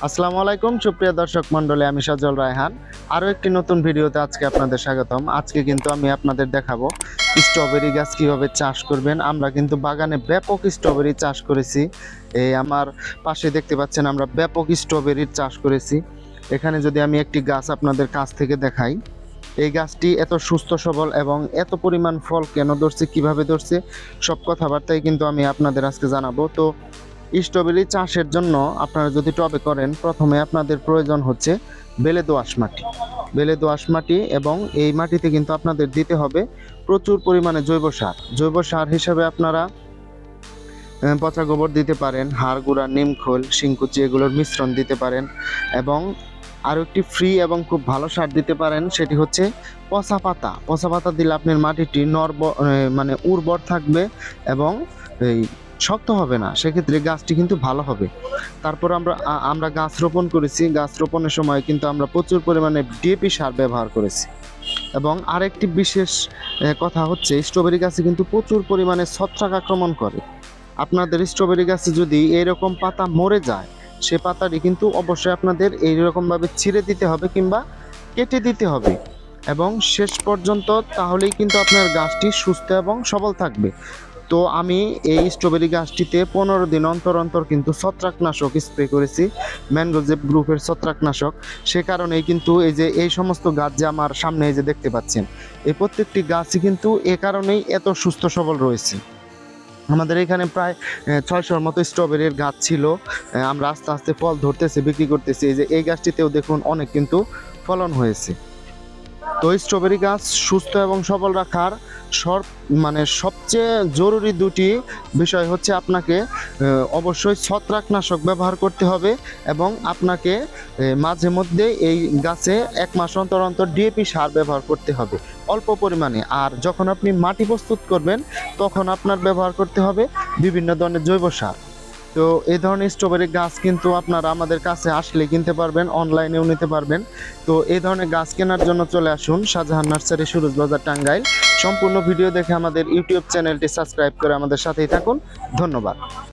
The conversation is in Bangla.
আসসালামু আলাইকুম সুপ্রিয় দর্শক মণ্ডলী, আমি সাজল রায়হান। আরও একটি নতুন ভিডিওতে আজকে আপনাদের স্বাগতম। আজকে কিন্তু আমি আপনাদের দেখাবো স্ট্রবেরি গাছ কীভাবে চাষ করবেন। আমরা কিন্তু বাগানে ব্যাপক স্ট্রবেরি চাষ করেছি। এই আমার পাশে দেখতে পাচ্ছেন আমরা ব্যাপক স্ট্রবেরির চাষ করেছি। এখানে যদি আমি একটি গাছ আপনাদের কাছ থেকে দেখাই, এই গাছটি এত সুস্থ সবল এবং এত পরিমাণ ফল কেন ধরছে, কিভাবে ধরছে, সব কথাবার্তাই কিন্তু আমি আপনাদের আজকে জানাবো। তো স্ট্রবেরি চাষের জন্য আপনারা যদি টবে করেন, প্রথমে আপনাদের প্রয়োজন হচ্ছে বেলে দোআঁশ মাটি। বেলে দোআঁশ মাটি, এবং এই মাটিতে কিন্তু আপনাদের দিতে হবে প্রচুর পরিমাণে জৈব সার। জৈব সার হিসাবে আপনারা পচা গোবর দিতে পারেন, হাড় গুঁড়া, নিমখোল, শিংকুচি এগুলোর মিশ্রণ দিতে পারেন, এবং আরও একটি ফ্রি এবং খুব ভালো সার দিতে পারেন, সেটি হচ্ছে পচা পাতা। পচা পাতা দিলে আপনার মাটিটি মানে উর্বর থাকবে এবং এই শক্ত হবে না, সেক্ষেত্রে গাছটি কিন্তু ভালো হবে। তারপর আমরা গাছ রোপণ করেছি। গাছ রোপণের সময় কিন্তু আমরা প্রচুর পরিমাণে ডিএপি সার ব্যবহার করেছি। এবং আরেকটি বিশেষ কথা হচ্ছে, স্ট্রবেরি গাছে কিন্তু প্রচুর পরিমাণে ছত্রাক আক্রমণ করে। আপনাদের স্ট্রবেরি গাছে যদি এইরকম পাতা মরে যায়, সে পাতাটি কিন্তু অবশ্যই আপনাদের এইরকমভাবে ছিঁড়ে দিতে হবে কিংবা কেটে দিতে হবে এবং শেষ পর্যন্ত, তাহলেই কিন্তু আপনার গাছটি সুস্থ এবং সবল থাকবে। তো আমি এই স্ট্রবেরি গাছটিতে 15 দিন অন্তর অন্তর কিন্তু ছত্রাকনাশক স্প্রে করেছি, ম্যানগোজেব গ্রুপের ছত্রাকনাশক। সে কারণেই কিন্তু এই সমস্ত গাছ যে আমার সামনে এই যে দেখতে পাচ্ছেন, এই প্রত্যেকটি গাছই কিন্তু এ কারণেই এত সুস্থ সবল রয়েছে। আমাদের এখানে প্রায় 600-র মতো স্ট্রবেরির গাছ ছিল। আমরা আস্তে আস্তে ফল ধরতেছি, বিক্রি করতেছি। এই গাছটিতেও দেখুন অনেক কিন্তু ফলন হয়েছে। তো স্ট্রবেরি গাছ সুস্থ এবং সবল রাখার সবচেয়ে জরুরি দুটি বিষয় হচ্ছে, আপনাকে অবশ্যই ছত্রাকনাশক ব্যবহার করতে হবে এবং আপনাকে মাঝে মধ্যে এই গাছে 1 মাস অন্তর অন্তর ডিএপি সার ব্যবহার করতে হবে অল্প পরিমাণে। আর যখন আপনি মাটি প্রস্তুত করবেন, তখন আপনার ব্যবহার করতে হবে বিভিন্ন ধরনের জৈব সার। তো এই ধরনের স্ট্রবেরি গাছ কিন্তু আপনারা আমাদের কাছে আসলে কিনতে পারবেন, অনলাইনেও নিতে পারবেন। তো এই ধরনের গাছ কেনার জন্য চলে আসুন শাহজাহান নার্সারি, সুরুজ বাজার, টাঙ্গাইল। সম্পূর্ণ ভিডিও দেখে আমাদের ইউটিউব চ্যানেলটি সাবস্ক্রাইব করে আমাদের সাথেই থাকুন। ধন্যবাদ।